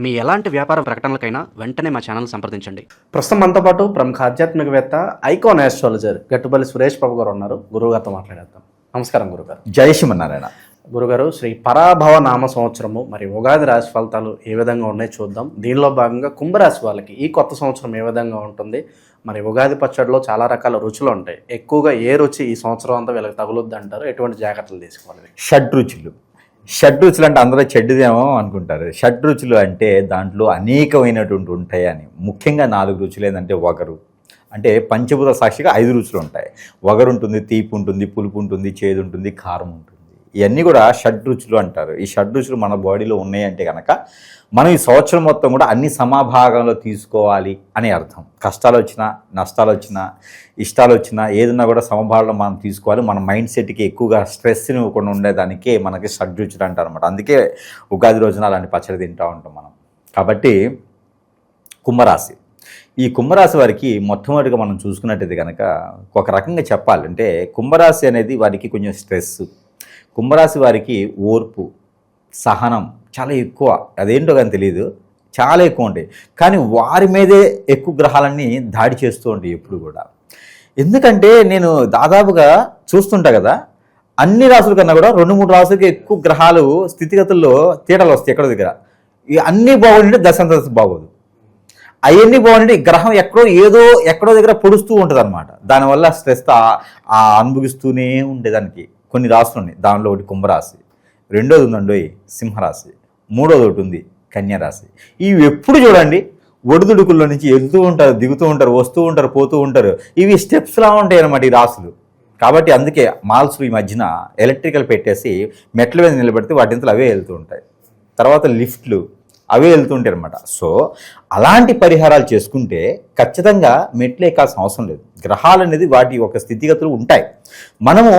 మీ ఎలాంటి వ్యాపార ప్రకటనలకైనా వెంటనే మా ఛానల్ సంప్రదించండి. ప్రస్తుతం మనతో పాటు ప్రముఖ ఆధ్యాత్మికవేత్త ఐకాన్ ఆస్ట్రాలజర్ గట్టుపల్లి సురేష్ బాబు గారు ఉన్నారు. గురువుగారితో మాట్లాడేద్దాం. నమస్కారం గురుగారు. జై శ్రీమన్నారాయణ. గురుగారు, శ్రీ పరాభవ నామ సంవత్సరము మరి ఉగాది రాశి ఫలితాలు ఏ విధంగా ఉన్నాయో చూద్దాం. దీనిలో భాగంగా కుంభరాశి వాళ్ళకి ఈ కొత్త సంవత్సరం ఏ విధంగా ఉంటుంది, మరి ఉగాది పచ్చడిలో చాలా రకాల రుచులు ఉంటాయి. ఎక్కువగా ఏ రుచి ఈ సంవత్సరం అంతా వీళ్ళకి తగులుద్ది అంటారు? ఎటువంటి జాగ్రత్తలు తీసుకోవాలి? షడ్రుచులు అంటే అందరూ చెడ్డుదేమో అనుకుంటారు. షడ్రుచులు అంటే దాంట్లో అనేకమైనటువంటి ఉంటాయి అని. ముఖ్యంగా 4 రుచులు ఏంటంటే వగరు, అంటే పంచభూత సాక్షిగా 5 రుచులు ఉంటాయి. వగరు ఉంటుంది, తీపి ఉంటుంది, పులుపు ఉంటుంది, చేదు ఉంటుంది, కారం ఉంటుంది. ఇవన్నీ కూడా షడ్రుచులు అంటారు. ఈ షడ్రుచులు మన బాడీలో ఉన్నాయంటే కనుక మనం ఈ సంవత్సరం మొత్తం కూడా అన్ని సమభాగంలో తీసుకోవాలి అని అర్థం. కష్టాలు వచ్చినా, నష్టాలు వచ్చినా, ఇష్టాలు వచ్చినా ఏదన్నా కూడా సమభాగంలో మనం తీసుకోవాలి. మన మైండ్ సెట్కి ఎక్కువగా స్ట్రెస్ని ఇవ్వకుండా ఉండేదానికే మనకి షడ్రుచులు అంటారు అనమాట. అందుకే ఉగాది రోజున అలాంటి పచ్చడి తింటూ ఉంటాం మనం. కాబట్టి కుంభరాశి, ఈ కుంభరాశి వారికి మొట్టమొదటిగా మనం చూసుకున్నట్టయితే కనుక ఒక రకంగా చెప్పాలంటే కుంభరాశి అనేది వారికి కొంచెం స్ట్రెస్. కుంభరాశి వారికి ఓర్పు, సహనం చాలా ఎక్కువ. అదేంటో కానీ తెలియదు, చాలా ఎక్కువ ఉంటాయి. కానీ వారి మీదే ఎక్కువ గ్రహాలన్నీ దాడి చేస్తూ ఉంటాయి ఎప్పుడు కూడా. ఎందుకంటే నేను దాదాపుగా చూస్తుంటా కదా, అన్ని రాసుల కన్నా కూడా 2-3 రాసులకి ఎక్కువ గ్రహాలు స్థితిగతుల్లో తేడాలు వస్తాయి ఎక్కడో దగ్గర. అన్నీ బాగుంటే దశ బాగోదు. అవన్నీ బాగుంటే గ్రహం ఎక్కడో దగ్గర పొడుస్తూ ఉంటుంది అనమాట. దానివల్ల స్ట్రెస్ అనుభవిస్తూనే ఉండేదానికి కొన్ని రాసులు ఉన్నాయి. దానిలో ఒకటి కుంభరాశి, రెండోది ఉందండి సింహరాశి, మూడోది ఒకటి ఉంది కన్యారాశి. ఇవి ఎప్పుడు చూడండి ఒడిదుడుకుల్లో నుంచి వెళ్తూ ఉంటారు, దిగుతూ ఉంటారు, వస్తూ ఉంటారు, పోతూ ఉంటారు. ఇవి స్టెప్స్లా ఉంటాయి అన్నమాట ఈ రాసులు. కాబట్టి అందుకే మాల్స్ ఈ మధ్యన ఎలక్ట్రికల్ పెట్టేసి మెట్ల మీద నిలబెడితే వాటింతలు అవే వెళ్తూ ఉంటాయి. తర్వాత లిఫ్ట్లు అవే వెళ్తుంటాయి అనమాట. సో అలాంటి పరిహారాలు చేసుకుంటే ఖచ్చితంగా మెట్లు ఎక్కాల్సిన అవసరం లేదు. గ్రహాలు అనేది వాటి ఒక స్థితిగతులు ఉంటాయి. మనము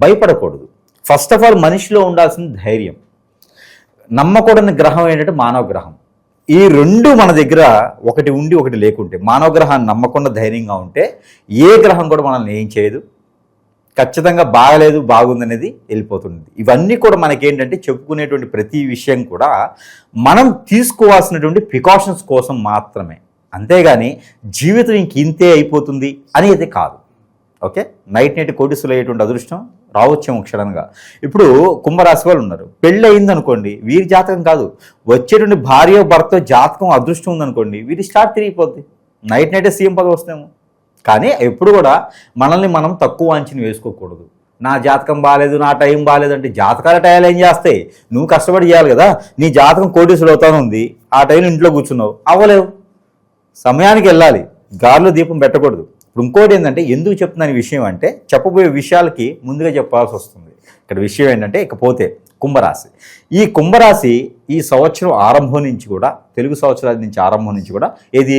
భయపడకూడదు. ఫస్ట్ ఆఫ్ ఆల్ మనిషిలో ఉండాల్సిన ధైర్యం. నమ్మకూడని గ్రహం ఏంటంటే మానవ గ్రహం. ఈ రెండు మన దగ్గర ఒకటి ఉండి ఒకటి లేకుంటే, మానవ గ్రహాన్ని నమ్మకుండా ధైర్యంగా ఉంటే ఏ గ్రహం కూడా మనల్ని ఏం చేయదు. ఖచ్చితంగా బాగలేదు బాగుంది అనేది వెళ్ళిపోతుంది. ఇవన్నీ కూడా మనకేంటంటే చెప్పుకునేటువంటి ప్రతి విషయం కూడా మనం తీసుకోవాల్సినటువంటి ప్రికాషన్స్ కోసం మాత్రమే. అంతేగాని జీవితం ఇంక ఇంతే అయిపోతుంది అని అయితే కాదు. ఓకే, నైట్ కోటీసులు అయ్యేటువంటి అదృష్టం రావచ్చేమో క్షణంగా. ఇప్పుడు కుంభరాశి వాళ్ళు ఉన్నారు, పెళ్ళి అయిందనుకోండి, వీరి జాతకం కాదు, వచ్చేటువంటి భార్య భర్త జాతకం అదృష్టం ఉందనుకోండి, వీరి స్టార్ట్ తిరిగిపోద్ది. నైట్ సీఎం పదవి వస్తాము. కానీ ఎప్పుడు కూడా మనల్ని మనం తక్కువ అంచనా వేసుకోకూడదు. నా జాతకం బాగాలేదు, నా టైం బాగాలేదు అంటే జాతకాల టైంలో ఏం చేస్తాయి? నువ్వు కష్టపడి చేయాలి కదా. నీ జాతకం కోటీసులు అవుతాను ఉంది, ఆ టైంలో ఇంట్లో కూర్చున్నావు, అవ్వలేవు. సమయానికి వెళ్ళాలి, గాలిలో దీపం పెట్టకూడదు. ఇప్పుడు ఇంకోటి ఏంటంటే ఎందుకు చెప్తున్నాను ఈ విషయం అంటే, చెప్పబోయే విషయాలకి ముందుగా చెప్పాల్సి వస్తుంది. ఇక్కడ విషయం ఏంటంటే ఇకపోతే కుంభరాశి. ఈ కుంభరాశి ఈ సంవత్సరం ఆరంభం నుంచి కూడా, తెలుగు సంవత్సరాల నుంచి ఆరంభం నుంచి కూడా, ఇది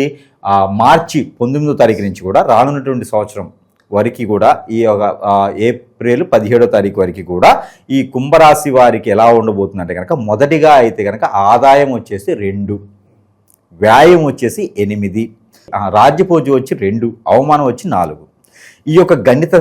మార్చి 19వ తారీఖు నుంచి కూడా రానున్నటువంటి సంవత్సరం వరకు కూడా, ఈ ఏప్రిల్ 17వ తారీఖు వరకు కూడా ఈ కుంభరాశి వారికి ఎలా ఉండబోతుందంటే కనుక, మొదటిగా అయితే కనుక ఆదాయం వచ్చేసి 2, వ్యాయం వచ్చేసి 8, రాజ్యపూజ వచ్చి 2, అవమానం వచ్చి 4. ఈ యొక్క గణిత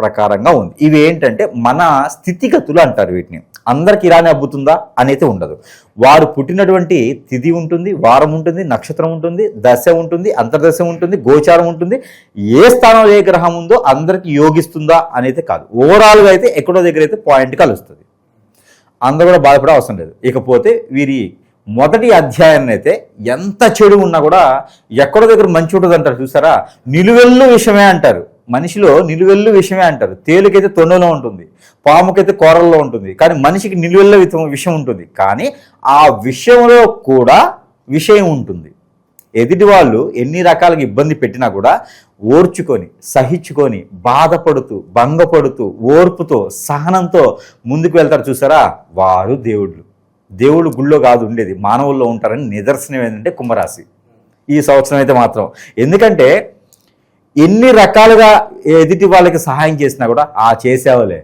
ప్రకారంగా ఉంది. ఇవి ఏంటంటే మన స్థితిగతులు అంటారు వీటిని. అందరికి ఇలానే అబ్బుతుందా అనేది ఉండదు. వారు పుట్టినటువంటి తిథి ఉంటుంది, వారం ఉంటుంది, నక్షత్రం ఉంటుంది, దశ ఉంటుంది, అంతర్దశ ఉంటుంది, గోచారం ఉంటుంది. ఏ స్థానంలో ఏ గ్రహం ఉందో అందరికి యోగిస్తుందా అనేది కాదు. ఓవరాల్గా అయితే ఎక్కడో దగ్గర అయితే పాయింట్ కలుస్తుంది. అందరూ కూడా బాధపడే అవసరం లేదు. ఇకపోతే వీరి మొదటి అధ్యాయం అయితే ఎంత చెడు ఉన్నా కూడా ఎక్కడో దగ్గర మంచి ఉంటుంది అంటారు చూసారా, నిలువెల్లు విషయమే అంటారు. మనిషిలో నిలువెల్లు విషయమే అంటారు. తేలికైతే తొండలో ఉంటుంది, పాముకైతే కూరల్లో ఉంటుంది, కానీ మనిషికి నిలువెల్ల విషయం ఉంటుంది. కానీ ఆ విషయంలో కూడా విషయం ఉంటుంది. ఎదుటి వాళ్ళు ఎన్ని రకాలుగా ఇబ్బంది పెట్టినా కూడా ఓర్చుకొని, సహించుకొని, బాధపడుతూ, భంగపడుతూ, ఓర్పుతో, సహనంతో ముందుకు వెళ్తారు చూసారా, వారు దేవుళ్ళు గుళ్ళో కాదు ఉండేది, మానవుల్లో ఉంటారని నిదర్శనం ఏంటంటే కుంభరాశి ఈ సంవత్సరం అయితే మాత్రం. ఎందుకంటే ఎన్ని రకాలుగా ఎదుటి వాళ్ళకి సహాయం చేసినా కూడా చేసేవాళ్ళే,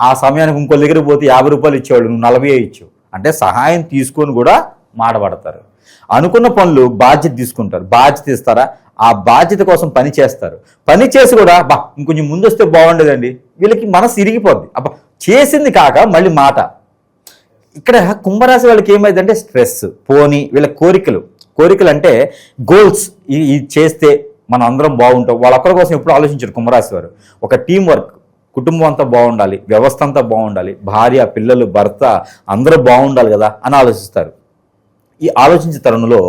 ఆ సమయానికి ఇంకో దగ్గరికి పోతే 50 రూపాయలు ఇచ్చేవాళ్ళు, నువ్వు 40 ఇచ్చావు అంటే సహాయం తీసుకొని కూడా మాడబడతారు. అనుకున్న పనులు బాధ్యత తీసుకుంటారు, బాధ్యత ఇస్తారా, ఆ బాధ్యత కోసం పని చేస్తారు. పని చేసి కూడా ఇంకొంచెం ముందు వస్తే బాగుండేదండి, వీళ్ళకి మనసు ఇరిగిపోద్ది. చేసింది కాక మళ్ళీ మాట, ఇక్కడ కుంభరాశి వాళ్ళకి ఏమైందంటే స్ట్రెస్ పోని వీళ్ళ కోరికలు అంటే గోల్స్, ఇది చేస్తే మనం అందరం బాగుంటాం. వాళ్ళొక్కరి కోసం ఎప్పుడు ఆలోచించారు కుంభరాశి వారు. ఒక టీం వర్క్, కుటుంబం అంతా బాగుండాలి, వ్యవస్థ అంతా బాగుండాలి, భార్య పిల్లలు భర్త అందరూ బాగుండాలి కదా అని ఆలోచిస్తారు. ఈ ఆలోచించే తరుణంలో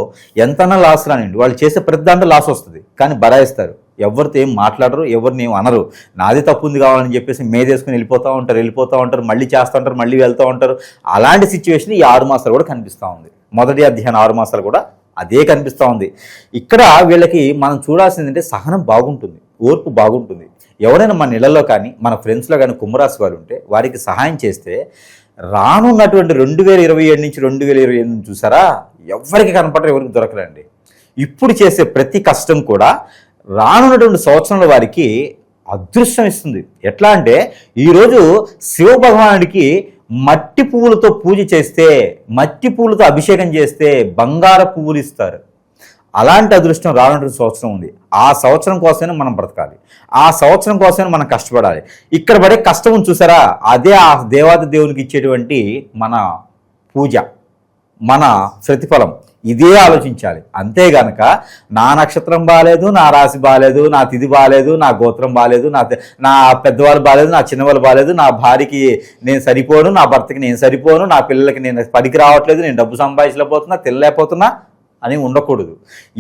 ఎంతైనా లాస్ రానివ్వండి, వాళ్ళు చేసే ప్రతి దాంట్లో లాస్ వస్తుంది, కానీ బరాయిస్తారు. ఎవరితో ఏం మాట్లాడరు, ఎవరిని ఏం అనరు. నాది తప్పు ఉంది కావాలని చెప్పేసి మేదేసుకుని వెళ్ళిపోతూ ఉంటారు, మళ్ళీ చేస్తూ ఉంటారు, మళ్ళీ వెళ్తూ ఉంటారు. అలాంటి సిచ్యువేషన్ ఈ 6 మాసాలు కూడా కనిపిస్తూ ఉంది. మొదటి అధ్యాయం 6 మాసాలు కూడా అదే కనిపిస్తూ ఉంది. ఇక్కడ వీళ్ళకి మనం చూడాల్సింది అంటే సహనం బాగుంటుంది, ఓర్పు బాగుంటుంది. ఎవరైనా మన ఇళ్లలో కానీ మన ఫ్రెండ్స్లో కానీ కుంభరాశి వారు ఉంటే వారికి సహాయం చేస్తే రానున్నటువంటి 2027 నుంచి 2028 చూసారా, ఎవరికి కనపడరు, ఎవరికి దొరకరండి. ఇప్పుడు చేసే ప్రతి కష్టం కూడా రానున్నటువంటి సంవత్సరంలో వారికి అదృష్టం ఇస్తుంది. ఎట్లా అంటే ఈరోజు శివభగవానుడికి మట్టి పువ్వులతో పూజ చేస్తే, మట్టి పువ్వులతో అభిషేకం చేస్తే బంగారు పువ్వులు ఇస్తారు. అలాంటి అదృష్టం రానున్నటువంటి సంవత్సరం ఉంది. ఆ సంవత్సరం కోసమే మనం బ్రతకాలి, ఆ సంవత్సరం కోసమే మనం కష్టపడాలి. ఇక్కడ పడే కష్టం చూసారా, అదే ఆ దేవాది దేవునికి ఇచ్చేటువంటి మన పూజ, మన ప్రతిఫలం. ఇదే ఆలోచించాలి. అంతేగనక నా నక్షత్రం బాగాలేదు, నా రాశి బాగాలేదు, నా తిథి బాగాలేదు, నా గోత్రం బాగాలేదు, నా పెద్దవాళ్ళు బాగాలేదు, నా చిన్నవాళ్ళు బాగాలేదు, నా భార్యకి నేను సరిపోను, నా భర్తకి నేను సరిపోను, నా పిల్లలకి నేను పనికి రావట్లేదు, నేను డబ్బు సంపాదించలేకపోతున్నా, తినలేకపోతున్నా అని ఉండకూడదు.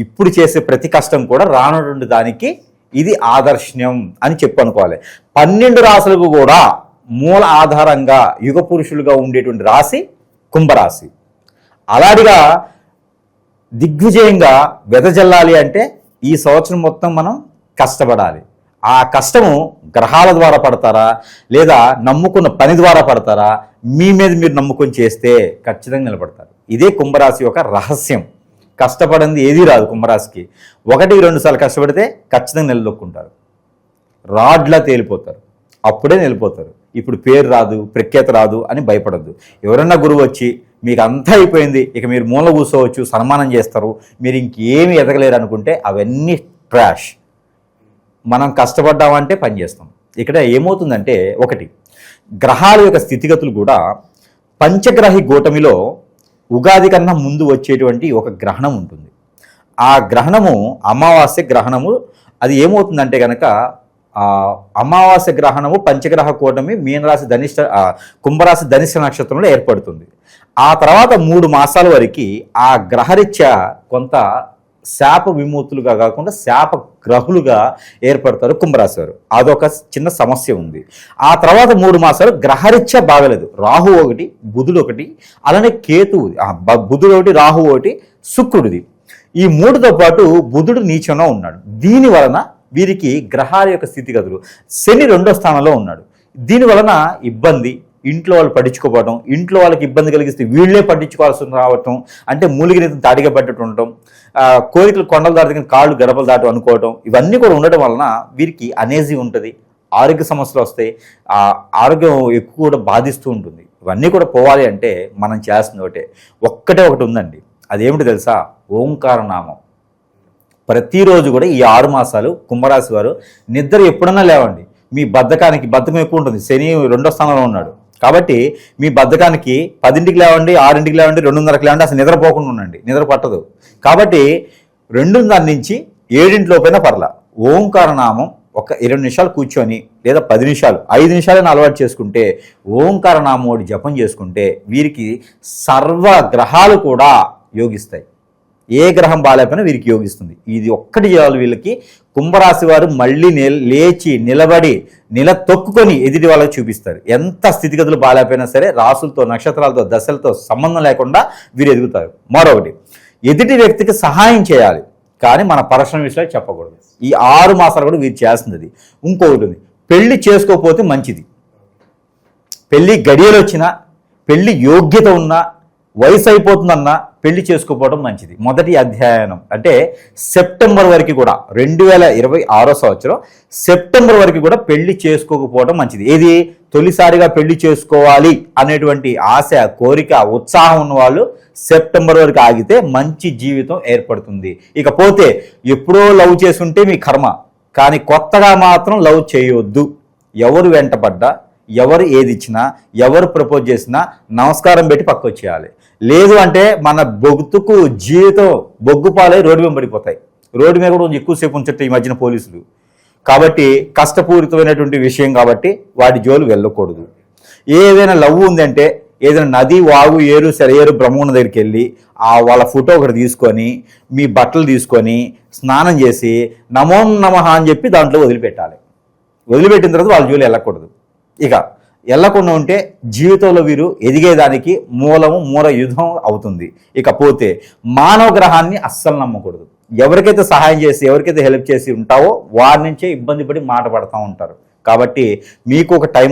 ఇప్పుడు చేసే ప్రతి కష్టం కూడా రానున్నటువంటి దానికి ఇది ఆదర్శనం అని చెప్పనుకోవాలి. 12 రాశులకు కూడా మూల ఆధారంగా యుగ పురుషులుగా ఉండేటువంటి రాశి కుంభరాశి. అలాంటిగా దిగ్విజయంగా వెదజల్లాలి అంటే ఈ సంవత్సరం మొత్తం మనం కష్టపడాలి. ఆ కష్టము గ్రహాల ద్వారా పడతారా, లేదా నమ్ముకున్న పని ద్వారా పడతారా, మీ మీద మీరు నమ్ముకొని చేస్తే ఖచ్చితంగా నిలబడతారు. ఇదే కుంభరాశి యొక్క రహస్యం. కష్టపడింది ఏదీ రాదు కుంభరాశికి. 1-2 సార్లు కష్టపడితే ఖచ్చితంగా నిలదొక్కుంటారు, రాడ్లా తేలిపోతారు, అప్పుడే నిలిపోతారు. ఇప్పుడు పేరు రాదు, ప్రఖ్యాత రాదు అని భయపడద్దు. ఎవరన్నా గురువు వచ్చి మీకు అంతా అయిపోయింది, ఇక మీరు మూల కూర్చోవచ్చు, సన్మానం చేస్తారు, మీరు ఇంకేమీ ఎదగలేరు అనుకుంటే అవన్నీ ట్రాష్. మనం కష్టపడ్డామంటే పని చేస్తాం. ఇక్కడ ఏమవుతుందంటే, ఒకటి గ్రహాల యొక్క స్థితిగతులు కూడా పంచగ్రహి కూటమిలో ఉగాది కన్నా ముందు వచ్చేటువంటి ఒక గ్రహణం ఉంటుంది. ఆ గ్రహణము అమావాస్య గ్రహణము. అది ఏమవుతుందంటే కనుక అమావాస్య గ్రహణము పంచగ్రహ కూటమి మీనరాశి కుంభరాశి ధనిష్ట నక్షత్రంలో ఏర్పడుతుంది. ఆ తర్వాత 3 మాసాల వరకు ఆ గ్రహరీత్యా కొంత శాప విముక్తులుగా కాకుండా శాప గ్రహులుగా ఏర్పడతారు కుంభరాశి వారు. అదొక చిన్న సమస్య ఉంది. ఆ తర్వాత 3 మాసాలు గ్రహరీత్యా బాగలేదు. రాహు ఒకటి, బుధుడు ఒకటి, అలానే కేతువు, బుధుడు ఒకటి, రాహు ఒకటి, శుక్రుడిది. ఈ 3తో పాటు బుధుడు నీచంలో ఉన్నాడు. దీని వలన వీరికి గ్రహాల యొక్క స్థితిగతులు, శని 2వ స్థానంలో ఉన్నాడు. దీని వలన ఇబ్బంది, ఇంట్లో వాళ్ళు పట్టించుకోవడం, ఇంట్లో వాళ్ళకి ఇబ్బంది కలిగిస్తే వీళ్ళే పట్టించుకోవాల్సి రావటం, అంటే మూలిగిన తాడిగా పట్టడం ఉండటం, కోరికలు కొండలు దాటుకుని కాళ్ళు గడపలు దాటు అనుకోవటం, ఇవన్నీ కూడా ఉండడం వలన వీరికి అనేజీ ఉంటుంది, ఆరోగ్య సమస్యలు వస్తాయి, ఆరోగ్యం ఎక్కువ కూడా బాధిస్తూ ఉంటుంది. ఇవన్నీ కూడా పోవాలి అంటే మనం చేయాల్సింది ఒకటే ఉందండి. అదేమిటి తెలుసా? ఓంకార నామం. ప్రతిరోజు కూడా ఈ 6 మాసాలు కుంభరాశి వారు నిద్ర ఎప్పుడన్నా లేవండి. మీ బద్ధకం ఎక్కువ ఉంటుంది. శని 2వ స్థానంలో ఉన్నాడు కాబట్టి మీ బద్ధకానికి 10ంటికి లేవండి, 6ంటికి లేవండి, 2:30కి లేవండి, అసలు నిద్రపోకుండా ఉండండి. నిద్ర పట్టదు. కాబట్టి 2:30 నుంచి 7 పర్లా ఓంకార నామం ఒక 20 నిమిషాలు కూర్చొని, లేదా 10 నిమిషాలు, 5 నిమిషాలను అలవాటు చేసుకుంటే, ఓంకార నామం ఒకటి జపం చేసుకుంటే వీరికి సర్వ గ్రహాలు కూడా యోగిస్తాయి. ఏ గ్రహం బాగాలేకపోయినా వీరికి యోగిస్తుంది. ఇది ఒక్కటి చేయాలి వీళ్ళకి. కుంభరాశి వారు మళ్ళీ లేచి నిలబడి తొక్కుకొని ఎదుటి వాళ్ళకి చూపిస్తారు. ఎంత స్థితిగతులు బాగాలేకపోయినా సరే రాసులతో, నక్షత్రాలతో, దశలతో సంబంధం లేకుండా వీరు ఎదుగుతారు. మరొకటి, ఎదుటి వ్యక్తికి సహాయం చేయాలి, కానీ మన పర్సనల్ విషయాలు చెప్పకూడదు. ఈ 6 మాసాలు కూడా వీరు చేస్తుంది. ఇంకొకటి ఉంది, పెళ్లి చేసుకోకపోతే మంచిది. పెళ్లి గడియలు వచ్చినా, పెళ్లి యోగ్యత ఉన్నా, వయసు అయిపోతుందన్నా పెళ్లి చేసుకోకపోవడం మంచిది. మొదటి అధ్యయనం అంటే సెప్టెంబర్ వరకు కూడా 2026 సంవత్సరం సెప్టెంబర్ వరకు కూడా పెళ్లి చేసుకోకపోవడం మంచిది. ఏది తొలిసారిగా పెళ్లి చేసుకోవాలి అనేటువంటి ఆశ, కోరిక, ఉత్సాహం ఉన్న వాళ్ళు సెప్టెంబర్ వరకు ఆగితే మంచి జీవితం ఏర్పడుతుంది. ఇకపోతే ఎప్పుడో లవ్ చేసుంటే మీ కర్మ, కానీ కొత్తగా మాత్రం లవ్ చేయొద్దు. ఎవరు వెంటపడ్డా, ఎవరు ఏది ఇచ్చినా ఎవరు ప్రపోజ్ చేసినా నమస్కారం పెట్టి పక్క వచ్చేయాలి. లేదు అంటే మన బొగ్గుకు జీవితం బొగ్గుపాలై రోడ్డు మీద పడిపోతాయి. రోడ్డు మీద కూడా కొంచెం ఎక్కువసేపు ఉంచట్టు ఈ మధ్యన పోలీసులు. కాబట్టి కష్టపూరితమైనటువంటి విషయం కాబట్టి వాటి జోలు వెళ్ళకూడదు. ఏదైనా లవ్ ఉందంటే ఏదైనా నది, వాగు, ఏరు, సెలయేరు, బ్రహ్మణ దగ్గరికి వెళ్ళి వాళ్ళ ఫోటో ఒకటి తీసుకొని మీ బట్టలు తీసుకొని స్నానం చేసి నమో నమః అని చెప్పి దాంట్లో వదిలిపెట్టాలి. వదిలిపెట్టిన తర్వాత వాళ్ళ జోలు వెళ్ళకూడదు. ఇక వెళ్ళకుండా ఉంటే జీవితంలో వీరు ఎదిగేదానికి మూల యుద్ధం అవుతుంది. ఇకపోతే మానవ గ్రహాన్ని అస్సలు నమ్మకూడదు. ఎవరికైతే సహాయం చేసి ఎవరికైతే హెల్ప్ చేసి ఉంటావో వారి నుంచే ఇబ్బంది పడి మాట పడుతూ ఉంటారు. కాబట్టి మీకు ఒక టైం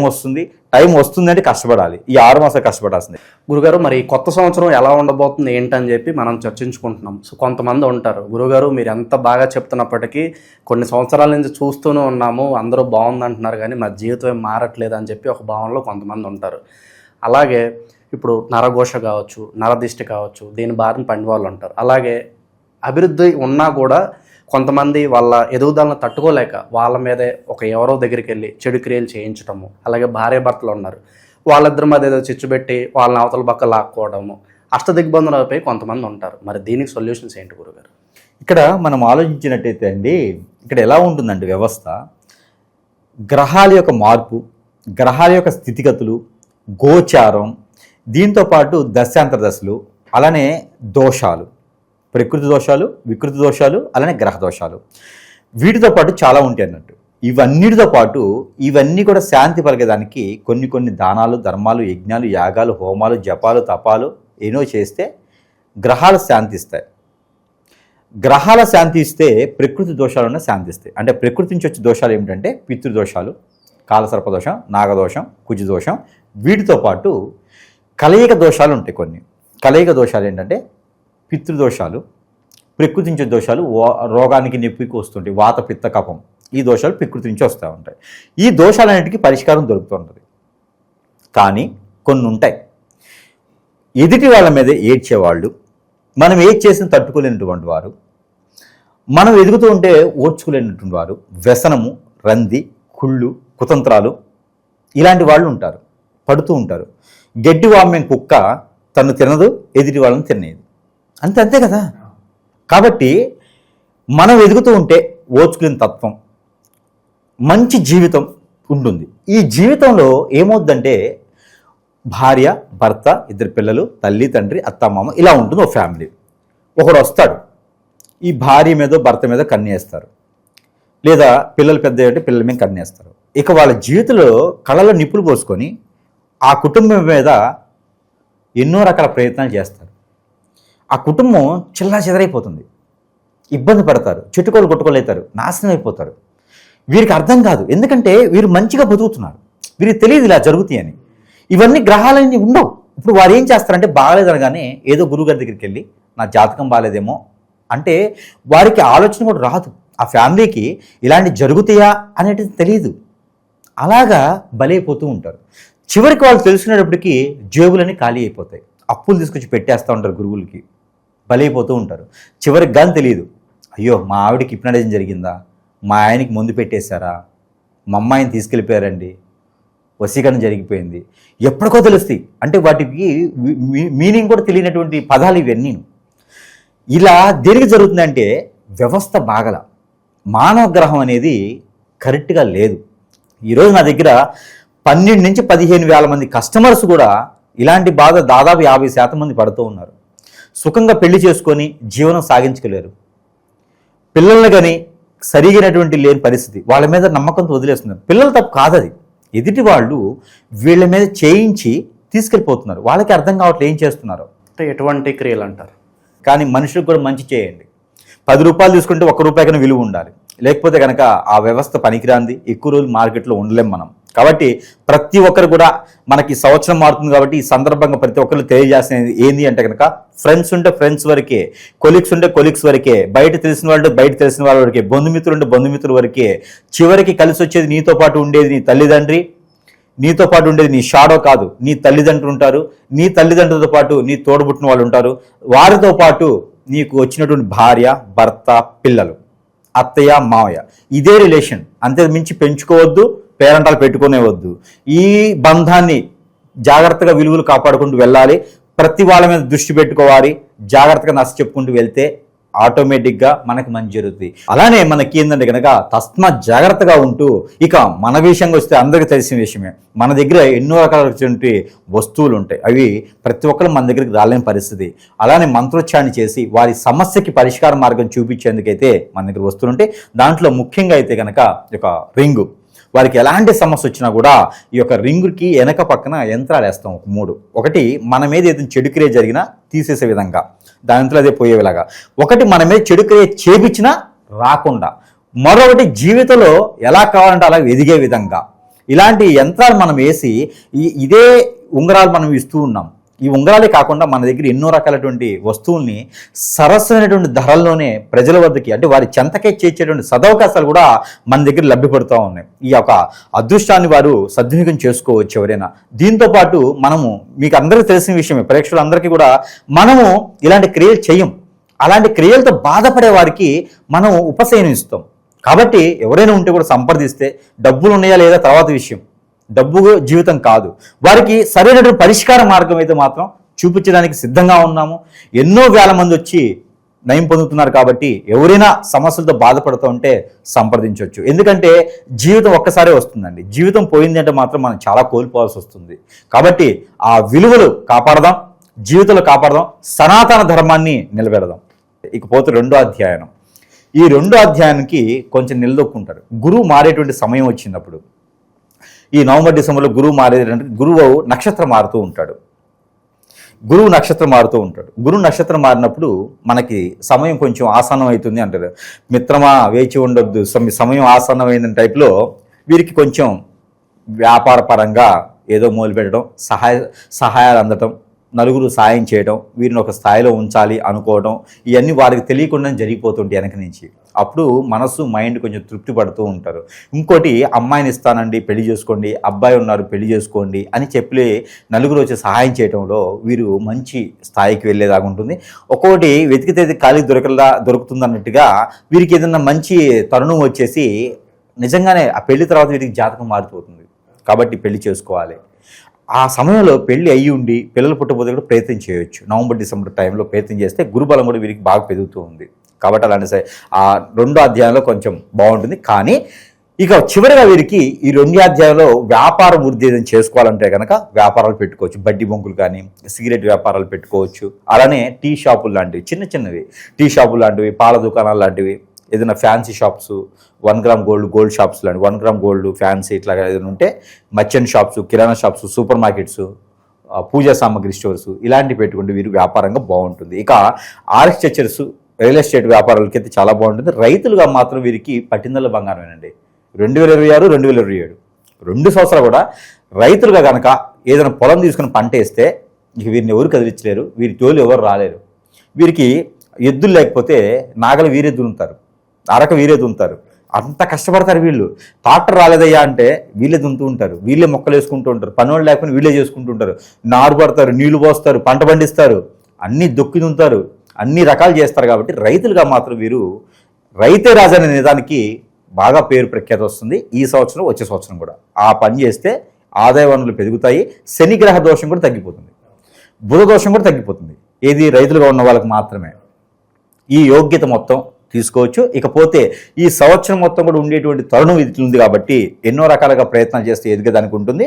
వస్తుందంటే కష్టపడాలి. ఈ 6 మాసాలు కష్టపడాల్సింది. గురుగారు, మరి కొత్త సంవత్సరం ఎలా ఉండబోతుంది ఏంటని చెప్పి మనం చర్చించుకుంటున్నాం. సో కొంతమంది ఉంటారు, గురుగారు మీరు ఎంత బాగా చెప్తున్నప్పటికీ కొన్ని సంవత్సరాల నుంచి చూస్తూనే ఉన్నాము, అందరూ బాగుందంటున్నారు కానీ మా జీవితం ఏం మారట్లేదు అని చెప్పి ఒక భావనలో కొంతమంది ఉంటారు. అలాగే ఇప్పుడు నరఘోష కావచ్చు, నరదిష్టి కావచ్చు, దీని బారిన పడిన వాళ్ళు ఉంటారు. అలాగే అభివృద్ధి ఉన్నా కూడా కొంతమంది వాళ్ళ ఎదుగుదలను తట్టుకోలేక వాళ్ళ మీదే ఎవరో దగ్గరికి వెళ్ళి చెడు క్రియలు చేయించడము. అలాగే భార్యాభర్తలు ఉన్నారు, వాళ్ళిద్దరి మధ్య ఏదో చిచ్చుపెట్టి వాళ్ళని అవతల పక్క లాక్కోవడము, అష్టదిగ్బంధనలపై కొంతమంది ఉంటారు. మరి దీనికి సొల్యూషన్స్ ఏంటి గురుగారు? ఇక్కడ మనం ఆలోచించినట్టయితే అండి, ఇక్కడ ఎలా ఉంటుందండి వ్యవస్థ, గ్రహాల యొక్క మార్పు, గ్రహాల యొక్క స్థితిగతులు, గోచారం, దీంతోపాటు దశాంతర దశలు, అలానే దోషాలు, ప్రకృతి దోషాలు, వికృతి దోషాలు, అలానే గ్రహ దోషాలు, వీటితో పాటు చాలా ఉంటాయి అన్నట్టు. ఇవన్నిటితో పాటు ఇవన్నీ కూడా శాంతి పలికేదానికి కొన్ని దానాలు, ధర్మాలు, యజ్ఞాలు, యాగాలు, హోమాలు, జపాలు, తపాలు ఎన్నో చేస్తే గ్రహాలు శాంతిస్తాయి. గ్రహాల శాంతి ఇస్తే ప్రకృతి దోషాలను శాంతిస్తాయి. అంటే ప్రకృతి నుంచి వచ్చే దోషాలు ఏమిటంటే పితృదోషాలు, కాలసర్పదోషం, నాగదోషం, కుజదోషం, వీటితో పాటు కలయిక దోషాలు ఉంటాయి. కొన్ని కలయిక దోషాలు ఏంటంటే పితృదోషాలు, ప్రకృతి నుంచి దోషాలు, రోగానికి నొప్పికి వస్తుంటాయి, వాత, పిత్త, కఫం, ఈ దోషాలు ప్రకృతి నుంచి వస్తూ ఉంటాయి. ఈ దోషాలన్నిటికీ పరిష్కారం దొరుకుతుంటుంది. కానీ కొన్ని ఉంటాయి, ఎదుటి వాళ్ళ మీద ఏడ్చేవాళ్ళు, మనం ఏది చేసిన తట్టుకోలేనటువంటి వారు, మనం ఎదుగుతూ ఉంటే ఓర్చుకోలేనటువంటి వారు, వ్యసనము, రంది, కుళ్ళు, కుతంత్రాలు, ఇలాంటి వాళ్ళు ఉంటారు, పడుతూ ఉంటారు. గడ్డి వామ్యం కుక్క తను తినదు, ఎదుటి వాళ్ళని తినేది, అంతే కదా. కాబట్టి మనం ఎదుగుతూ ఉంటే ఓర్చుకునే తత్వం, మంచి జీవితం ఉంటుంది. ఈ జీవితంలో ఏమవుద్దంటే భార్య, భర్త, 2 పిల్లలు, తల్లి, తండ్రి, అత్తమామ, ఇలా ఉంటుంది ఒక ఫ్యామిలీ. ఒకడు వస్తాడు, ఈ భార్య మీద భర్త మీద కన్నేస్తారు, లేదా పిల్లలు పెద్ద అంటే పిల్లల మీద కన్నేస్తారు. ఇక వాళ్ళ జీవితంలో కళ్ళలో నిప్పులు పోసుకొని ఆ కుటుంబం మీద ఎన్నో రకాల ప్రయత్నాలు చేస్తారు. ఆ కుటుంబం చిల్లా చెదరైపోతుంది, ఇబ్బంది పడతారు, చుట్టుకోలు కొట్టుకోలేతారు, నాశనం అయిపోతారు. వీరికి అర్థం కాదు, ఎందుకంటే వీరు మంచిగా బతుకుతున్నారు, వీరికి తెలియదు ఇలా జరుగుతాయని. ఇవన్నీ గ్రహాలన్నీ ఉండవు. ఇప్పుడు వారు ఏం చేస్తారంటే బాగాలేదనగానే ఏదో గురువుగారి దగ్గరికి వెళ్ళి నా జాతకం బాగాలేదేమో అంటే వారికి ఆలోచన కూడా రాదు. ఆ ఫ్యామిలీకి ఇలాంటి జరుగుతాయా అనేది తెలియదు, అలాగా బలైపోతూ ఉంటారు. చివరికి వాళ్ళు తెలుసుకునేటప్పటికీ జేబులన్నీ ఖాళీ అయిపోతాయి, అప్పులు తీసుకొచ్చి పెట్టేస్తూ ఉంటారు, గురువులకి బలైపోతూ ఉంటారు. చివరికి కానీ తెలియదు, అయ్యో మా ఆవిడకి హిప్నటైజం జరిగిందా, మా ఆయనకి ముందు పెట్టేశారా, మా అమ్మాయిని తీసుకెళ్ళిపోయారండి, వశీకరణ జరిగిపోయింది, ఎప్పటికో తెలుస్తాయి. అంటే వాటికి మీనింగ్ కూడా తెలియనటువంటి పదాలు ఇవన్నీ. ఇలా దేనికి జరుగుతుందంటే వ్యవస్థ బాగల, మానవ గ్రహం అనేది కరెక్ట్గా లేదు. ఈరోజు నా దగ్గర 12 నుంచి 15 వేల మంది కస్టమర్స్ కూడా ఇలాంటి బాధ దాదాపు 50% మంది పడుతూ ఉన్నారు. సుఖంగా పెళ్లి చేసుకొని జీవనం సాగించలేరు, పిల్లల్ని కానీ సరిగినటువంటి లేని పరిస్థితి, వాళ్ళ మీద నమ్మకంతో వదిలేస్తున్నారు. పిల్లల తప్పు కాదది, ఎదుటి వాళ్ళు వీళ్ళ మీద చేయించి తీసుకెళ్ళిపోతున్నారు. వాళ్ళకి అర్థం కావట్లేదు ఏం చేస్తున్నారు. అంటే ఎటువంటి క్రియలు అంటారు. కానీ మనుషులకు కూడా మంచి చేయండి. 10 రూపాయలు తీసుకుంటే 1 రూపాయి కన్నా విలువ ఉండాలి, లేకపోతే కనుక ఆ వ్యవస్థ పనికిరాంది, ఎక్కువ రోజులు మార్కెట్లో ఉండలేం మనం. కాబట్టి ప్రతి ఒక్కరు కూడా మనకి సంవత్సరం మారుతుంది కాబట్టి ఈ సందర్భంగా ప్రతి ఒక్కరు తెలియజేస్తున్నది ఏంది అంటే కనుక ఫ్రెండ్స్ ఉంటే ఫ్రెండ్స్ వరకే, కొలీగ్స్ ఉంటే కొలీగ్స్ వరకే, బయట తెలిసిన వాళ్ళు బయట తెలిసిన వాళ్ళ వరకే, బంధుమిత్రులు ఉంటే బంధుమిత్రుల వరకే. చివరికి కలిసి వచ్చేది నీతో పాటు ఉండేది నీ తల్లిదండ్రి, నీతో పాటు ఉండేది నీ షాడో కాదు, నీ తల్లిదండ్రులు ఉంటారు, నీ తల్లిదండ్రులతో పాటు నీ తోడబుట్టిన వాళ్ళు ఉంటారు, వారితో పాటు నీకు వచ్చినటువంటి భార్య, భర్త, పిల్లలు, అత్తయ్య, మావయ్య, ఇదే రిలేషన్. అంతే మించి పెంచుకోవద్దు, పేరంటాలు పెట్టుకునే వద్దు. ఈ బంధాన్ని జాగ్రత్తగా విలువలు కాపాడుకుంటూ వెళ్ళాలి. ప్రతి వాళ్ళ మీద దృష్టి పెట్టుకోవాలి. జాగ్రత్తగా నచ్చ చెప్పుకుంటూ వెళ్తే ఆటోమేటిక్గా మనకి మంచి జరుగుతుంది. అలానే మనకి ఏంటంటే కనుక తస్మాత్ జాగ్రత్తగా ఉంటూ, ఇక మన విషయంగా వస్తే అందరికీ తెలిసిన విషయమే, మన దగ్గర ఎన్నో రకాలైనటువంటి వస్తువులు ఉంటాయి. అవి ప్రతి ఒక్కరు మన దగ్గరికి రాలేని పరిస్థితి. అలానే మంత్రోచ్చారణ చేసి వారి సమస్యకి పరిష్కార మార్గం చూపించేందుకైతే మన దగ్గర వస్తువులు ఉంటాయి. దాంట్లో ముఖ్యంగా అయితే కనుక ఒక రింగు, వారికి ఎలాంటి సమస్య వచ్చినా కూడా ఈ యొక్క రింగుకి వెనక పక్కన యంత్రాలు వేస్తాం. ఒక 3. ఒకటి మన మీద ఏదైనా చెడు క్రియ జరిగినా తీసేసే విధంగా, దాంట్లో అదే పోయేలాగా. ఒకటి మన మీద చెడు క్రియ చేపించినా రాకుండా, మరొకటి జీవితంలో ఎలా కావాలంటే అలా ఎదిగే విధంగా ఇలాంటి యంత్రాలు మనం వేసి ఇదే ఉంగరాలు మనం ఇస్తూ ఉన్నాం. ఈ ఉంగరాలే కాకుండా మన దగ్గర ఎన్నో రకాలటువంటి వస్తువుల్ని సరసమైనటువంటి ధరల్లోనే ప్రజల వద్దకి, అంటే వారి చెంతకే చేర్చేటువంటి సదవకాశాలు కూడా మన దగ్గర లభ్యపడుతూ ఉన్నాయి. ఈ యొక్క అదృష్టాన్ని వారు సద్వినియోగం చేసుకోవచ్చు ఎవరైనా. దీంతోపాటు మనము, మీకు అందరికీ తెలిసిన విషయమే, ప్రేక్షకులందరికీ కూడా, మనము ఇలాంటి క్రియలు చేయం. అలాంటి క్రియలతో బాధపడే వారికి మనం ఉపశమనం ఇస్తాం. కాబట్టి ఎవరైనా ఉంటే కూడా సంప్రదిస్తే, డబ్బులు ఉన్నాయా లేదా తర్వాత విషయం, డబ్బు జీవితం కాదు, వారికి సరైనటువంటి పరిష్కార మార్గం అయితే మాత్రం చూపించడానికి సిద్ధంగా ఉన్నాము. ఎన్నో వేల మంది వచ్చి నయం పొందుతున్నారు. కాబట్టి ఎవరైనా సమస్యలతో బాధపడుతూ ఉంటే సంప్రదించవచ్చు. ఎందుకంటే జీవితం ఒక్కసారే వస్తుందండి. జీవితం పోయింది అంటే మాత్రం మనం చాలా కోల్పోవాల్సి వస్తుంది. కాబట్టి ఆ విలువలు కాపాడదాం, జీవితంలో కాపాడదాం, సనాతన ధర్మాన్ని నిలబెడదాం. ఇకపోతే 2వ అధ్యాయం. ఈ 2వ అధ్యాయానికి కొంచెం నిలదొక్కుంటారు. గురువు మారేటువంటి సమయం వచ్చినప్పుడు, ఈ నవంబర్ డిసెంబర్లో గురువు మారేదంటే, గురువు నక్షత్రం మారుతూ ఉంటాడు. గురువు నక్షత్రం మారినప్పుడు మనకి సమయం కొంచెం ఆసన్నం అవుతుంది అంటారు. మిత్రమా వేచి ఉండొద్దు, సమయం ఆసన్నమైన టైప్లో వీరికి కొంచెం వ్యాపార పరంగా ఏదో మొదలు పెట్టడం, సహాయాలు అందటం, నలుగురు సాయం చేయడం, వీరిని ఒక స్థాయిలో ఉంచాలి అనుకోవడం, ఇవన్నీ వారికి తెలియకుండానే జరిగిపోతుంటాయి వెనక నుంచి. అప్పుడు మనసు మైండ్ కొంచెం తృప్తి పడుతూ ఉంటారు. ఇంకోటి, అమ్మాయిని ఇస్తానండి పెళ్లి చేసుకోండి, అబ్బాయి ఉన్నారు పెళ్లి చేసుకోండి అని చెప్పి నలుగురు వచ్చి సహాయం చేయడంలో వీరు మంచి స్థాయికి వెళ్ళేదాకా ఉంటుంది. ఒక్కొక్కటి వెతికితే ఖాళీ దొరుకుతుంది అన్నట్టుగా వీరికి ఏదైనా మంచి తరుణం వచ్చేసి నిజంగానే ఆ పెళ్లి తర్వాత వీరికి జాతకం మారిపోతుంది. కాబట్టి పెళ్లి చేసుకోవాలి. ఆ సమయంలో పెళ్లి అయ్యి ఉండి పిల్లలు పుట్టబోతే కూడా ప్రయత్నం చేయొచ్చు. నవంబర్ డిసెంబర్ టైంలో ప్రయత్నం చేస్తే గురుబలం కూడా వీరికి బాగా పెరుగుతూ ఉంది. కాబట్టి అలానే ఆ 2వ అధ్యాయంలో కొంచెం బాగుంటుంది. కానీ ఇక చివరిగా వీరికి ఈ 2వ అధ్యాయంలో వ్యాపార వృద్ధి ఏదైనా చేసుకోవాలంటే కనుక వ్యాపారాలు పెట్టుకోవచ్చు. బడ్డీ బొంకులు కానీ, సిగరెట్ వ్యాపారాలు పెట్టుకోవచ్చు. అలానే టీ షాపులు లాంటివి, చిన్నవి టీ షాపులు లాంటివి, పాల దుకాణాలు లాంటివి, ఏదైనా fancy shops, 1 gram gold shops లాంటి, 1 గ్రామ్ గోల్డ్ ఫ్యాన్సీ ఇట్లా ఏదైనా ఉంటే, మర్చెంట్ షాప్స్, కిరాణా షాప్స్, సూపర్ మార్కెట్స్, పూజా సామాగ్రి స్టోర్స్ ఇలాంటివి పెట్టుకుంటే వీరు వ్యాపారంగా బాగుంటుంది. ఇక ఆర్కిటెక్చర్స్, రియల్ ఎస్టేట్ వ్యాపారాలకి అయితే చాలా బాగుంటుంది. రైతులుగా మాత్రం వీరికి పట్టిందల బంగారమేనండి. 2026, 2027 2 సంవత్సరాలు కూడా రైతులుగా కనుక ఏదైనా పొలం తీసుకుని పంట వేస్తే ఇక వీరిని ఎవరు కదిలించలేరు, వీరి తోలు ఎవరు రాలేరు. వీరికి ఎద్దులు లేకపోతే నాగలు వీరే దున్నుతారు, అరక వీరే దున్నుతారు. అంత కష్టపడతారు వీళ్ళు. ట్రాక్టర్ రాలేదయ్యా అంటే వీళ్ళే దున్నుతూ ఉంటారు, వీళ్ళే మొక్కలు వేసుకుంటూ ఉంటారు, పనులు లేకపోతే వీళ్ళే చేసుకుంటూ ఉంటారు, నారు పడతారు, నీళ్లు పోస్తారు, పంట పండిస్తారు, అన్నీ దొక్కి దున్నుతారు, అన్ని రకాలు చేస్తారు. కాబట్టి రైతులుగా మాత్రం వీరు రైతే రాజనే నిజానికి బాగా పేరు ప్రఖ్యాతి వస్తుంది. ఈ సంవత్సరం, వచ్చే సంవత్సరం కూడా ఆ పని చేస్తే ఆదాయ వనరులు పెరుగుతాయి. శని గ్రహ దోషం కూడా తగ్గిపోతుంది, బుధ దోషం కూడా తగ్గిపోతుంది. ఏది రైతులుగా ఉన్న వాళ్ళకి మాత్రమే ఈ యోగ్యత మొత్తం తీసుకోవచ్చు. ఇకపోతే ఈ సంవత్సరం మొత్తం కూడా ఉండేటువంటి తరుణం ఇది ఉంది. కాబట్టి ఎన్నో రకాలుగా ప్రయత్నాలు చేస్తే ఎదిగేదానికి ఉంటుంది.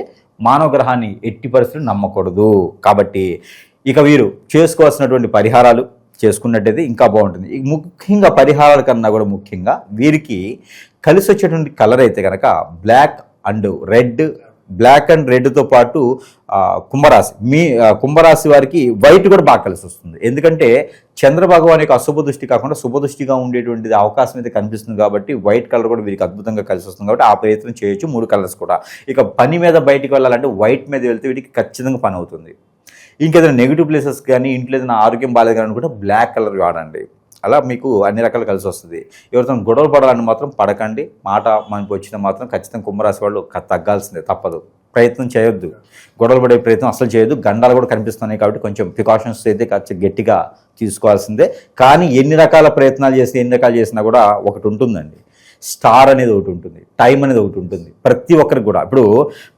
మానవ గ్రహాన్ని ఎట్టి పరిస్థితులు నమ్మకూడదు. కాబట్టి ఇక వీరు చేసుకోవాల్సినటువంటి పరిహారాలు చేసుకున్నట్టయితే ఇంకా బాగుంటుంది. ముఖ్యంగా పరిహారాల కన్నా కూడా ముఖ్యంగా వీరికి కలిసి వచ్చేటువంటి కలర్ అయితే కనుక బ్లాక్ అండ్ రెడ్తో పాటు కుంభరాశి వారికి వైట్ కూడా బాగా కలిసి వస్తుంది. ఎందుకంటే చంద్రభగవాన్ యొక్క అశుభ దృష్టి కాకుండా శుభ దృష్టిగా ఉండేటువంటి అవకాశం అయితే కనిపిస్తుంది. కాబట్టి వైట్ కలర్ కూడా వీరికి అద్భుతంగా కలిసి వస్తుంది. కాబట్టి ఆ ప్రయత్నం చేయొచ్చు. 3 కలర్స్ కూడా. ఇక పని మీద బయటికి వెళ్ళాలంటే వైట్ మీద వెళ్తే వీటికి ఖచ్చితంగా పని అవుతుంది. ఇంకేదైనా నెగిటివ్ ప్లేసెస్ కానీ, ఇంట్లో ఏదైనా ఆరోగ్యం బాగాలేదు కానీ కూడా బ్లాక్ కలర్ వాడండి. అలా మీకు అన్ని రకాలు కలిసి వస్తుంది. ఎవరితో గొడవలు పడాలని మాత్రం పడకండి. మాట మనకు వచ్చిన మాత్రం ఖచ్చితంగా కుంభరాశి వాళ్ళు తగ్గాల్సిందే, తప్పదు. ప్రయత్నం చేయొద్దు, గొడవలు పడే ప్రయత్నం అసలు చేయొద్దు. గండాలు కూడా కనిపిస్తున్నాయి కాబట్టి కొంచెం ప్రికాషన్స్ అయితే గట్టిగా తీసుకోవాల్సిందే. కానీ ఎన్ని రకాల ప్రయత్నాలు చేసి ఎన్ని రకాలు చేసినా కూడా ఒకటి ఉంటుందండి, స్టార్ అనేది ఒకటి ఉంటుంది, టైం అనేది ఒకటి ఉంటుంది ప్రతి ఒక్కరికి కూడా. ఇప్పుడు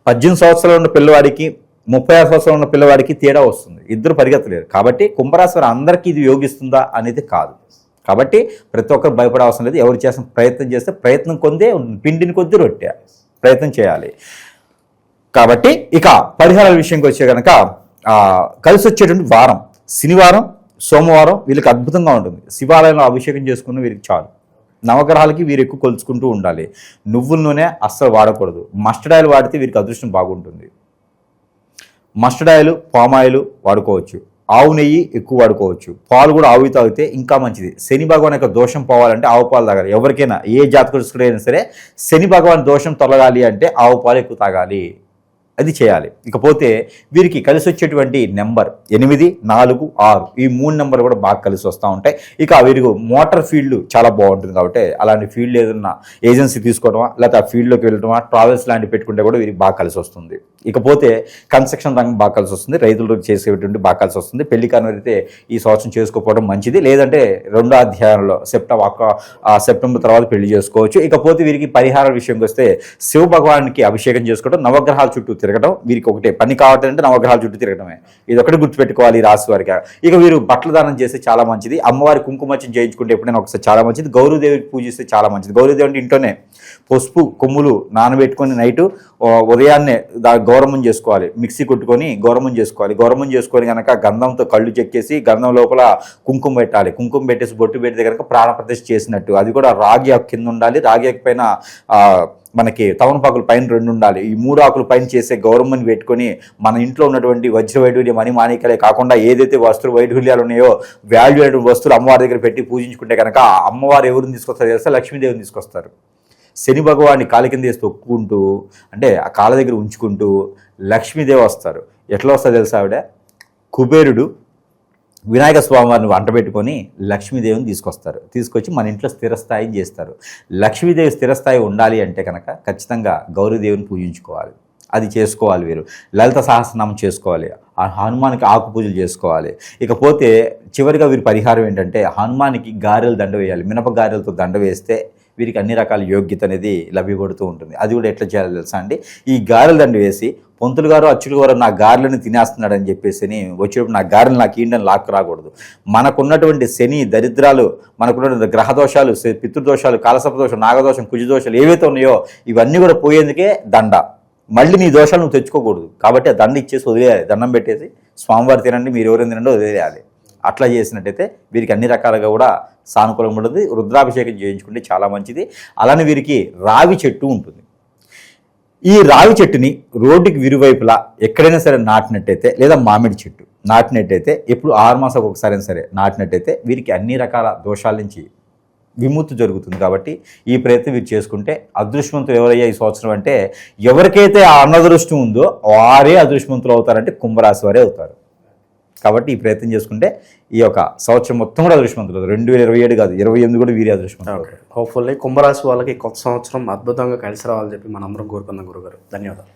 18 సంవత్సరాలు ఉన్న పిల్లవాడికి 36 సంవత్సరాలు ఉన్న పిల్లవాడికి తేడా వస్తుంది, ఇద్దరు పరిగెత్తలేరు. కాబట్టి కుంభరాశి వారు అందరికీ ఇది యోగిస్తుందా అనేది కాదు. కాబట్టి ప్రతి ఒక్కరు భయపడే అవసరం లేదు. ఎవరు చేసిన ప్రయత్నం చేస్తే ప్రయత్నం కొందే పిండిని కొద్ది రొట్టె ప్రయత్నం చేయాలి. కాబట్టి ఇక పరిహారాల విషయంకి వచ్చే కనుక కలిసి వచ్చేటువంటి వారం శనివారం, సోమవారం వీళ్ళకి అద్భుతంగా ఉంటుంది. శివాలయంలో అభిషేకం చేసుకున్న వీరికి చాలు. నవగ్రహాలకి వీరు ఎక్కువ కొలుచుకుంటూ ఉండాలి. నువ్వుల నూనె అస్సలు వాడకూడదు. మస్టర్డ్ ఆయిల్ వాడితే వీరికి అదృష్టం బాగుంటుంది. మస్టర్డ్ ఆయిల్, పామ్ ఆయిల్ వాడుకోవచ్చు. ఆవు నెయ్యి ఎక్కువ వాడుకోవచ్చు. పాలు కూడా ఆవు తాగితే ఇంకా మంచిది. శని భగవాన్ యొక్క దోషం పోవాలంటే ఆవు పాలు తాగాలి. ఎవరికైనా ఏ జాతకుడైనా సరే శని భగవాన్ దోషం తొలగాలి అంటే ఆవు పాలు ఎక్కువ తాగాలి, అది చేయాలి. ఇకపోతే వీరికి కలిసి వచ్చేటువంటి నెంబర్ 8, 4, 6 ఈ 3 నెంబర్ కూడా బాగా కలిసి వస్తూ ఉంటాయి. ఇక వీరికి మోటార్ ఫీల్డ్ చాలా బాగుంటుంది. కాబట్టి అలాంటి ఫీల్డ్ ఏదన్నా ఏజెన్సీ తీసుకోవడమా లేకపోతే ఆ ఫీల్డ్లోకి వెళ్ళడమా, ట్రావెల్స్ లాంటివి పెట్టుకుంటే కూడా వీరికి బాగా కలిసి వస్తుంది. ఇకపోతే కన్స్ట్రక్షన్ రంగం బాగా కలిసి వస్తుంది. రైతులకు చేసేటువంటి బాగా కలిసి వస్తుంది. పెళ్లి కానివైతే ఈ సంవత్సరం చేసుకోకపోవడం మంచిది. లేదంటే 2వ అధ్యాయంలో సెప్టెంబర్ తర్వాత పెళ్లి చేసుకోవచ్చు. ఇకపోతే వీరికి పరిహార విషయంకి వస్తే శివ భగవానికి అభిషేకం చేసుకోవడం, నవగ్రహాల చుట్టూ తిరగడం వీరికి ఒకటే పని కావటంటే నవగ్రహాల చుట్టూ తిరగడమే. ఇది ఒకటి గుర్తుపెట్టుకోవాలి ఈ రాశి వారికి. ఇక వీరు బట్టల దానం చేస్తే చాలా మంచిది. అమ్మవారి కుంకుమర్చన చేయించుకుంటే ఎప్పుడైనా ఒకసారి చాలా మంచిది. గౌరీదేవికి పూజిస్తే చాలా మంచిది. గౌరీదేవి అంటే ఇంట్లోనే పసుపు కొమ్ములు నానబెట్టుకొని నైటు ఉదయాన్నే గౌరవం చేసుకోవాలి. మిక్సీ కొట్టుకొని గౌరవం చేసుకోవాలి. గౌరవం చేసుకొని కనుక గంధంతో కళ్ళు చెక్కేసి గంధం లోపల కుంకుమ పెట్టాలి. కుంకుమ పెట్టేసి బొట్టు పెడితే కనుక ప్రాణప్రతిష్ఠ చేసినట్టు. అది కూడా రాగి ఆకు కింద ఉండాలి. రాగి ఆకు పైన మనకి తమలపాకులు పైన 2 ఉండాలి. ఈ 3 ఆకులు పైన చేసే గౌరమ్మని పెట్టుకొని మన ఇంట్లో ఉన్నటువంటి వజ్ర వైఢూర్య మణి మాణిక్యాలే కాకుండా ఏదైతే వస్తువులు వైఢూర్యాలు ఉన్నాయో వాల్యూ అయినటువంటి వస్తువులు అమ్మవారి దగ్గర పెట్టి పూజించుకుంటే కనుక అమ్మవారు ఎవరిని తీసుకొస్తారు తెలుసా? లక్ష్మీదేవిని తీసుకొస్తారు. శని భగవాన్ని కాలి కింద వేసి తొక్కుకుంటూ అంటే ఆ కాళ్ళ దగ్గర ఉంచుకుంటూ లక్ష్మీదేవి వస్తారు. ఎట్లా వస్తారు తెలుసా? ఆవిడ కుబేరుడు వినాయక స్వామివారిని వంట పెట్టుకొని లక్ష్మీదేవిని తీసుకొచ్చి మన ఇంట్లో స్థిరస్థాయి చేస్తారు. లక్ష్మీదేవి స్థిరస్థాయి ఉండాలి అంటే కనుక ఖచ్చితంగా గౌరీదేవిని పూజించుకోవాలి. అది చేసుకోవాలి. వీరు లలిత సహస్రనామం చేసుకోవాలి. ఆ హనుమానికి ఆకు పూజలు చేసుకోవాలి. ఇకపోతే చివరిగా వీరి పరిహారం ఏంటంటే హనుమానికి గారెలు దండ వేయాలి. మినప గారెలతో దండ వేస్తే వీరికి అన్ని రకాల యోగ్యత అనేది లభ్యపడుతూ ఉంటుంది. అది కూడా ఎట్లా చేయాలో తెలుసా అండి? ఈ గారెలు దండ వేసి పొంతులు గారు అచ్చులు గారు నా గారెలను తినేస్తున్నాడని చెప్పేసి వచ్చేటప్పుడు నా గారెలు నాకు ఈండని లాక్కు రాకూడదు. మనకున్నటువంటి శని దరిద్రాలు, మనకున్నటువంటి గ్రహదోషాలు, పితృదోషాలు, కాలసర్ప దోషం, నాగదోషం, కుజదోషాలు ఏవైతే ఉన్నాయో ఇవన్నీ కూడా పోయేందుకే దండ. మళ్ళీ నీ దోషాలు నువ్వు తెచ్చుకోకూడదు. కాబట్టి ఆ దండ ఇచ్చేసి వదిలేయాలి. దండం పెట్టేసి స్వామివారి తినండి, మీరు ఎవరైనా తినండి వదిలేయాలి. అట్లా చేసినట్టయితే వీరికి అన్ని రకాలుగా కూడా సానుకూలంగా ఉంటుంది. రుద్రాభిషేకం చేయించుకుంటే చాలా మంచిది. అలానే వీరికి రావి చెట్టు ఉంటుంది. ఈ రావి చెట్టుని రోడ్డుకి విరువైపులా ఎక్కడైనా సరే నాటినట్టయితే లేదా మామిడి చెట్టు నాటినట్టయితే ఎప్పుడు 6 మాసాలకు ఒకసారి సరే నాటినట్టయితే వీరికి అన్ని రకాల దోషాల నుంచి విముక్తి జరుగుతుంది. కాబట్టి ఈ ప్రయత్నం వీరు చేసుకుంటే అదృష్టవంతులు ఎవరయ్యా ఈ సంవత్సరం అంటే ఎవరికైతే ఆ అనదృష్టం ఉందో వారే అదృష్టవంతులు అవుతారంటే కుంభరాశి వారే అవుతారు. కాబట్టి ఈ ప్రయత్నం చేసుకుంటే ఈ యొక్క సంవత్సరం మొత్తం కూడా అదృష్టవంతులు. 2027 కాదు 28 కూడా వీరే అదృష్టవంతులు. హోప్ఫుల్లీ కుంభరాశి వాళ్ళకి కొత్త సంవత్సరం అద్భుతంగా కలిసి రావాలని చెప్పి మనందరం కోరుకుందాం గురుగారు. ధన్యవాదాలు.